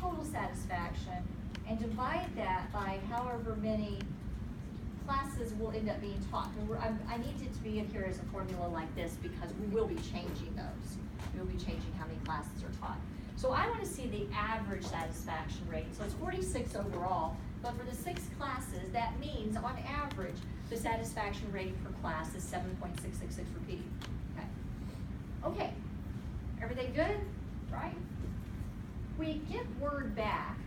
total satisfaction and divide that by however many classes will end up being taught. And I need it to be in here as a formula like this because we will be changing those. We will be changing how many classes are taught. So I want to see the average satisfaction rate. So it's 46 overall, but for the 6 classes, that means on average, the satisfaction rate per class is 7.666 repeating. Okay. Okay. Everything good? Right? We get word back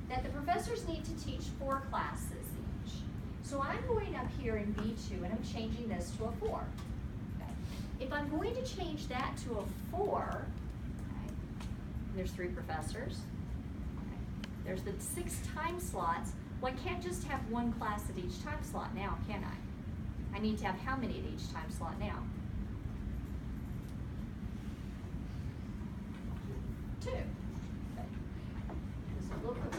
that the professors need to teach 4 classes each. So I'm going up here in B2 and I'm changing this to a 4. Okay. If I'm going to change that to a 4, okay, there's 3 professors. Okay. There's the 6 time slots. Well, I can't just have 1 class at each time slot now, can I? I need to have how many at each time slot now? 2. Okay. This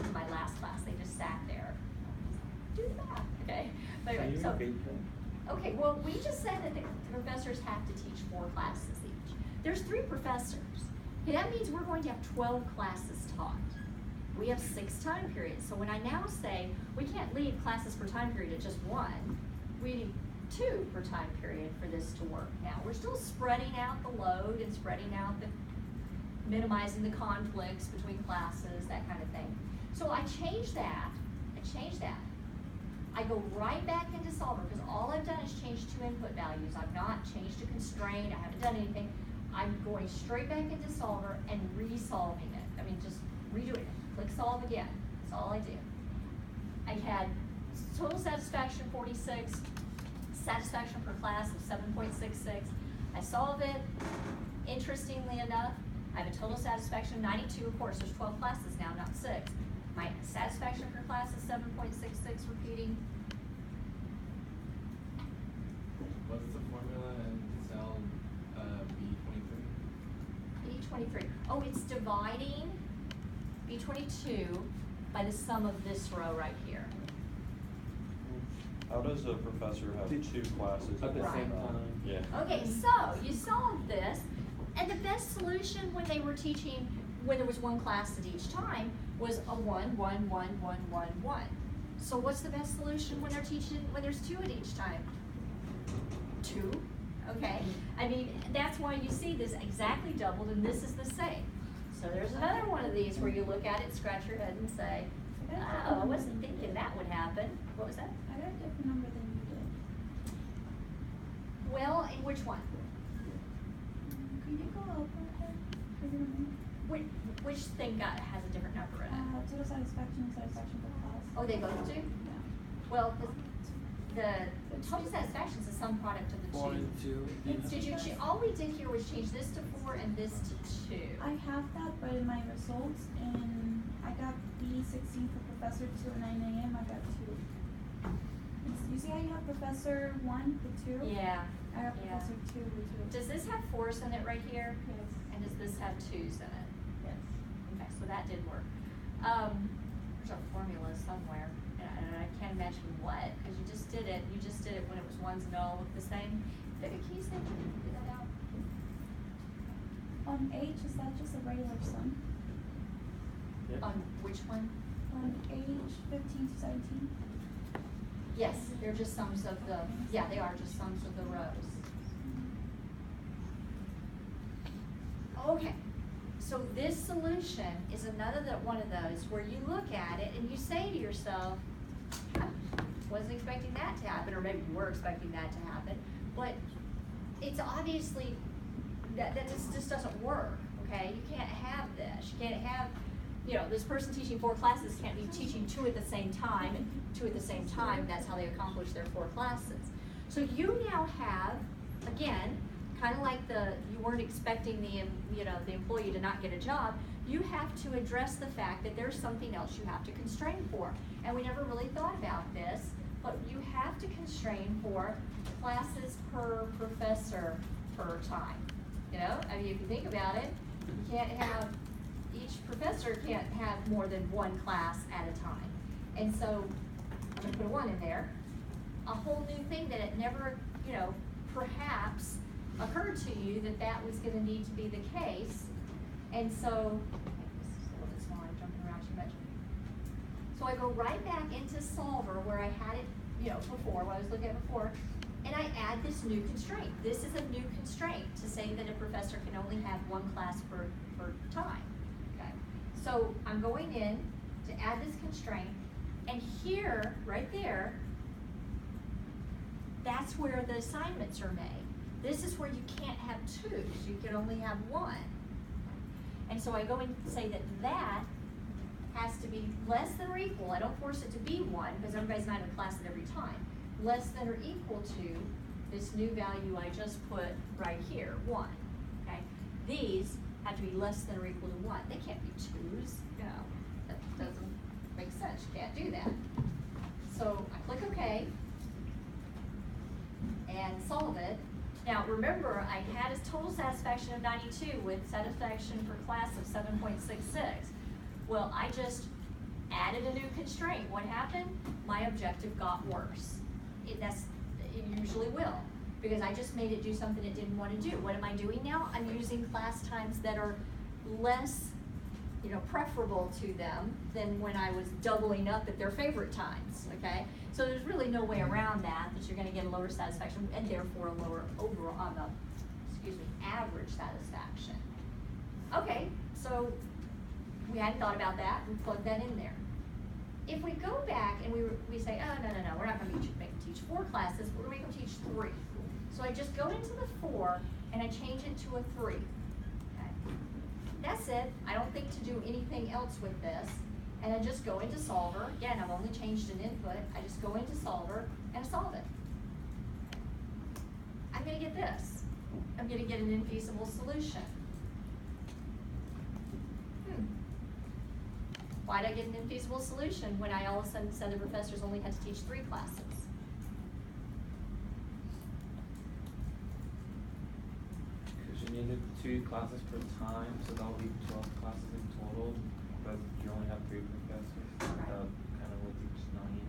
was my last class. They just sat there. Do the math. Okay. But anyway, so okay. Well, we just said that the professors have to teach 4 classes each. There's 3 professors. Okay, that means we're going to have 12 classes taught. We have 6 time periods. So when I now say we can't leave classes per time period at just 1, we need 2 per time period for this to work. Now we're still spreading out the load and spreading out the minimizing the conflicts between classes, that kind of thing. So I change that. I go right back into Solver because all I've done is change 2 input values. I've not changed a constraint. I haven't done anything. I'm going straight back into Solver and resolving it. I mean, just redoing it. Click solve again. That's all I do. I had total satisfaction 46, satisfaction per class of 7.66. I solve it. Interestingly enough, I have a total satisfaction of 92. Of course, there's 12 classes now, not 6. My satisfaction per class is 7.66 repeating. What's the formula in cell B23? B23. Oh, it's dividing B22 by the sum of this row right here. How does a professor have 2 classes At the Right. same time. Yeah. Okay, so you solve this, and the best solution when they were teaching, when there was 1 class at each time, was a 1, 1, 1, 1, 1, 1. So what's the best solution when they're teaching, when there's 2 at each time? 2, okay? I mean, that's why you see this exactly doubled, and this is the same. So there's another one of these where you look at it, scratch your head, and say, oh, I wasn't thinking that would happen. What was that? I got a different number than you did. Well, in which one? Could you go over it? Which thing has a different number in it? Total satisfaction and satisfaction per class. Oh, they both do? Yeah. Well, the total satisfaction is the sum product of the 4 and 2. Did you, all we did here was change this to 4 and this to 2. I have that, but in my results, and I got B16 for Professor 2 at 9 a.m. I got 2. You see how you have Professor 1 with 2? Yeah. I got Yeah. Professor 2 with 2. Does this have 4s in it right here? Yes. And does this have 2s in it? Yes. Okay, so that did work. There's a formula somewhere, and I can't imagine what, because you just did it when it was 1s and all look the same. Can you say, figure that out? On H, is that just a regular sum? On which one? On H 15 to 17? Yes, they're just sums of the, yeah, they are just sums of the rows. Okay, so this solution is another one of those where you look at it and you say to yourself, wasn't expecting that to happen, or maybe you were expecting that to happen, but it's obviously that just doesn't work, okay? You can't have this. You can't have, this person teaching 4 classes can't be teaching 2 at the same time, and 2 at the same time. That's how they accomplish their 4 classes. So you now have, again, kind of like you weren't expecting the employee to not get a job, you have to address the fact that there's something else you have to constrain for. And we never really thought about this, but you have to constrain for classes per professor per time. I mean, if you think about it, you can't have, each professor can't have more than 1 class at a time. And so, I'm gonna put a 1 in there. A whole new thing that it never, perhaps occurred to you that was gonna need to be the case. And so, this is a little bit not too much. So I go right back into Solver where I had it, before, what I was looking at before, and I add this new constraint. This is a new constraint to say that a professor can only have one class per time, okay? So I'm going in to add this constraint, and here, right there, that's where the assignments are made. This is where you can't have twos, you can only have one. And so I go and say that that has to be less than or equal, I don't force it to be one, because everybody's not in a class at every time, less than or equal to this new value I just put right here, 1, okay? These have to be less than or equal to 1. They can't be twos, that doesn't make sense, you can't do that. So I click OK, and solve it. Now remember, I had a total satisfaction of 92 with satisfaction for class of 7.66. Well, I just added a new constraint. What happened? My objective got worse. It usually will, because I just made it do something it didn't want to do. What am I doing now? I'm using class times that are less, preferable to them than when I was doubling up at their favorite times, okay? So there's really no way around that you're gonna get a lower satisfaction and therefore a lower overall, average satisfaction. Okay, so we hadn't thought about that, we plugged that in there. If we go back and we say, oh, no, we're not gonna make them teach 4 classes, we're gonna make them teach 3. So I just go into the 4 and I change it to a 3. Okay. That's it, I don't think to do anything else with this. And I just go into Solver, again, I've only changed an input, I just go into Solver and solve it. I'm gonna get this. I'm gonna get an infeasible solution. Why did I get an infeasible solution when I all of a sudden said the professors only had to teach 3 classes? Because you needed 2 classes per time, so that would be 12 classes in total, but you only have 3 professors. Right. That kind of would teach 9.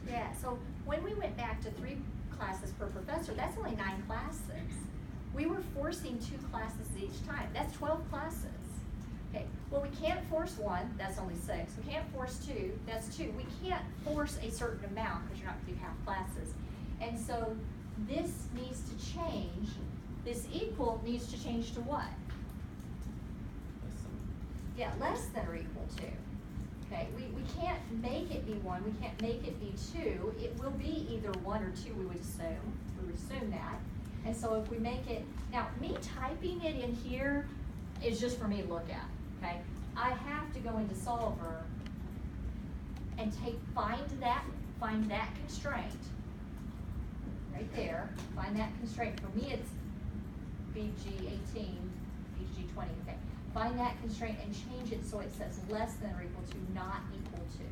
Yeah, so when we went back to 3 classes per professor, that's only 9 classes. We were forcing 2 classes each time. That's 12 classes. Okay, well, we can't force 1, that's only 6. We can't force 2, that's 2. We can't force a certain amount because you're not going to do half classes. And so this needs to change. This equal needs to change to what? Yeah, less than or equal to. Okay, we can't make it be 1, we can't make it be 2. It will be either 1 or 2, we would assume. We would assume that. And so if we make it, now me typing it in here is just for me to look at, okay? I have to go into Solver and find that constraint, right there, find that constraint. For me it's BG18, BG20, okay. Find that constraint and change it so it says less than or equal to, not equal to,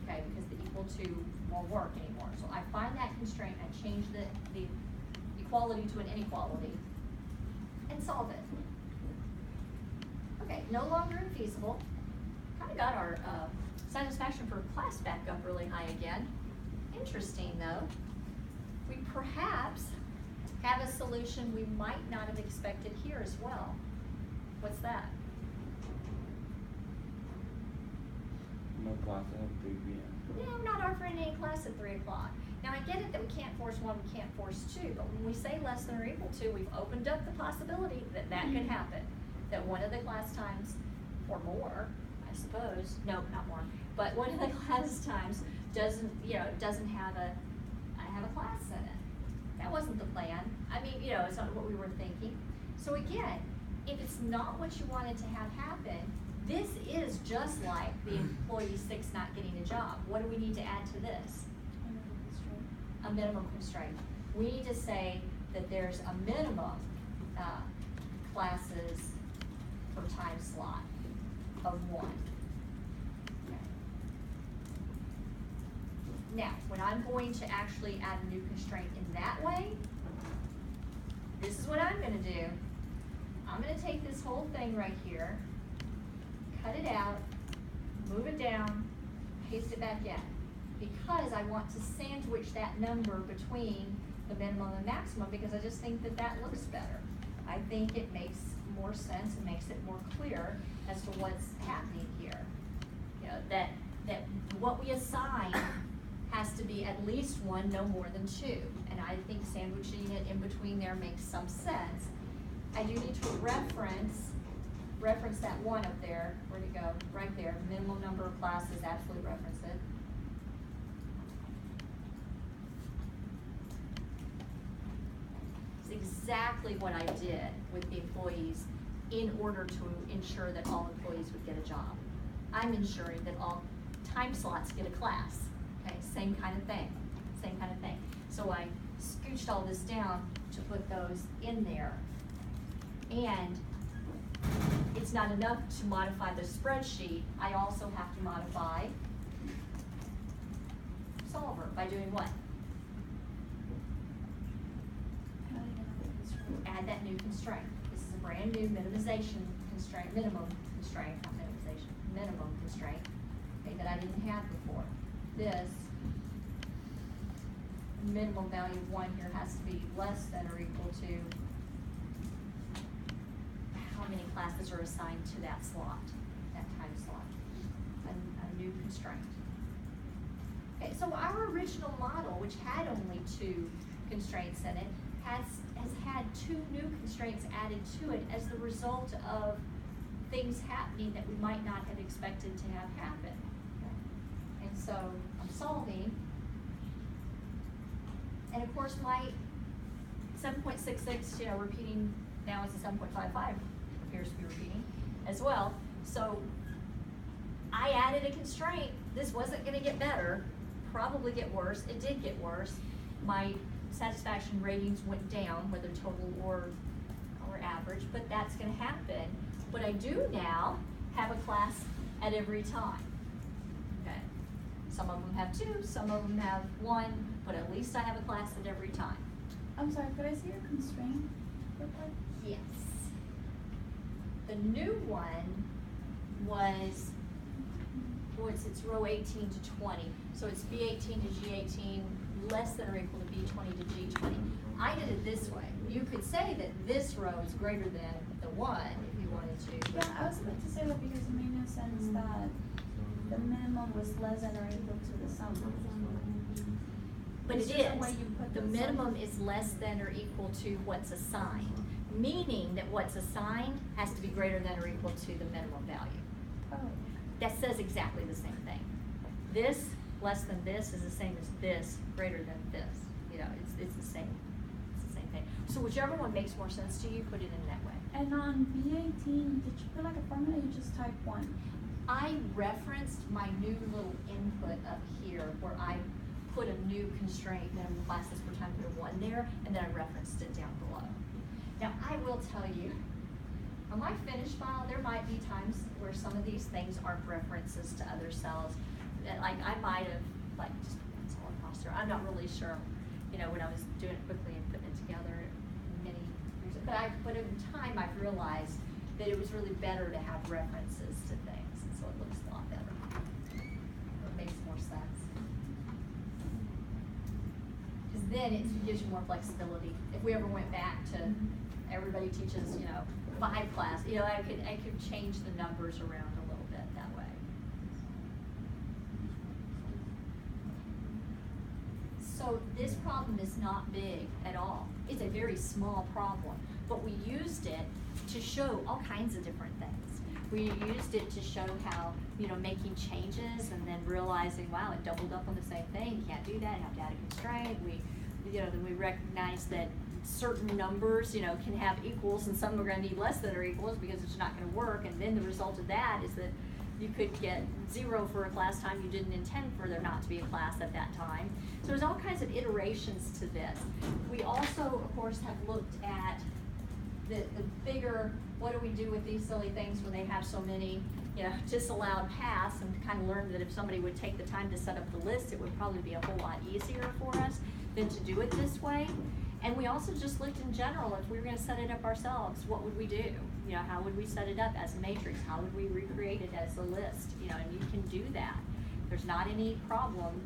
okay, because the equal to won't work anymore. So I find that constraint, I change the equality to an inequality, and solve it. Okay, no longer infeasible. Kind of got our satisfaction for class back up really high again. Interesting though. We perhaps have a solution we might not have expected here as well. What's that? No class at 3 p.m. Yeah, I'm not offering any class at 3 o'clock. Now I get it that we can't force 1, we can't force 2, but when we say less than or equal to, we've opened up the possibility that that could happen. That one of the class times, or more, I suppose, no, not more, but one of the class times doesn't have a class in it. That wasn't the plan. I mean, it's not what we were thinking. So again, if it's not what you wanted to have happen, this is just like the employee 6 not getting a job. What do we need to add to this? A minimum constraint. We need to say that there's a minimum classes per time slot of 1. Okay. Now, when I'm going to actually add a new constraint in that way, this is what I'm going to do. I'm going to take this whole thing right here, cut it out, move it down, paste it back in. Because I want to sandwich that number between the minimum and maximum, because I just think that that looks better. I think it makes more sense and makes it more clear as to what's happening here. that what we assign has to be at least one, no more than two. And I think sandwiching it in between there makes some sense. I do need to reference that one up there. Where'd it go? Right there, minimum number of classes, absolutely reference it. It's exactly what I did with the employees in order to ensure that all employees would get a job. I'm ensuring that all time slots get a class, okay? Same kind of thing, same kind of thing. So I scooched all this down to put those in there. And it's not enough to modify the spreadsheet, I also have to modify Solver by doing what? Add that new constraint. This is a brand new minimization constraint, minimum constraint, not minimization, minimum constraint, okay, that I didn't have before. This minimum value of 1 here has to be less than or equal to how many classes are assigned to that slot, that time slot, a new constraint. Okay, so our original model, which had only 2 constraints in it, has had 2 new constraints added to it as the result of things happening that we might not have expected to have happen. Okay? And so I'm solving, and of course my 7.66, repeating now is a 7.55, appears to be repeating as well. So I added a constraint. This wasn't gonna get better, probably get worse. It did get worse. My satisfaction ratings went down, whether total or average, but that's gonna happen. But I do now have a class at every time, okay? Some of them have 2, some of them have 1, but at least I have a class at every time. I'm sorry, could I see your constraint real quick? Yes. The new one was, it's row 18 to 20. So it's B18 to G18, less than or equal to B20 to G20. I did it this way. You could say that this row is greater than the 1 if you wanted to. Yeah, I was about to say that because it made no sense that the minimum was less than or equal to the sum. But It's it just the is. way you put The the minimum sum. is less than or equal to what's assigned, meaning that what's assigned has to be greater than or equal to the minimum value. Oh, That says exactly the same thing. This less than this is the same as this greater than this. It's the same. It's the same thing. So whichever one makes more sense to you, put it in that way. and on B18, did you put like a formula? You just type 1. I referenced my new little input up here where I put a new constraint, minimum classes per time, put a 1 there, and then I referenced it down below. Now I will tell you, on my finished file, there might be times where some of these things aren't references to other cells. That, like, I might have just put that cell across there. I'm not really sure, when I was doing it quickly and putting it together many years ago. But in time, I've realized that it was really better to have references to things, and so it looks a lot better. It makes more sense. Because then it gives you more flexibility. If we ever went back to everybody teaches, 5 class, I could change the numbers around a little bit that way. So this problem is not big at all. It's a very small problem, but we used it to show all kinds of different things. We used it to show how, making changes and then realizing, wow, it doubled up on the same thing. You can't do that, you have to add a constraint. Then we recognized that certain numbers, can have equals and some are gonna need less than or equals because it's not gonna work. And then the result of that is that you could get 0 for a class time you didn't intend for there not to be a class at that time. So there's all kinds of iterations to this. We also, of course, have looked at the bigger, what do we do with these silly things when they have so many, disallowed paths, and kind of learned that if somebody would take the time to set up the list, it would probably be a whole lot easier for us than to do it this way. And we also just looked in general, if we were gonna set it up ourselves, what would we do? How would we set it up as a matrix? How would we recreate it as a list? And you can do that. There's not any problem.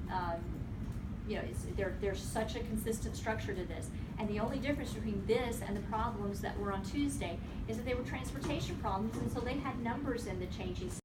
There's such a consistent structure to this. And the only difference between this and the problems that were on Tuesday is that they were transportation problems, and so they had numbers in the changing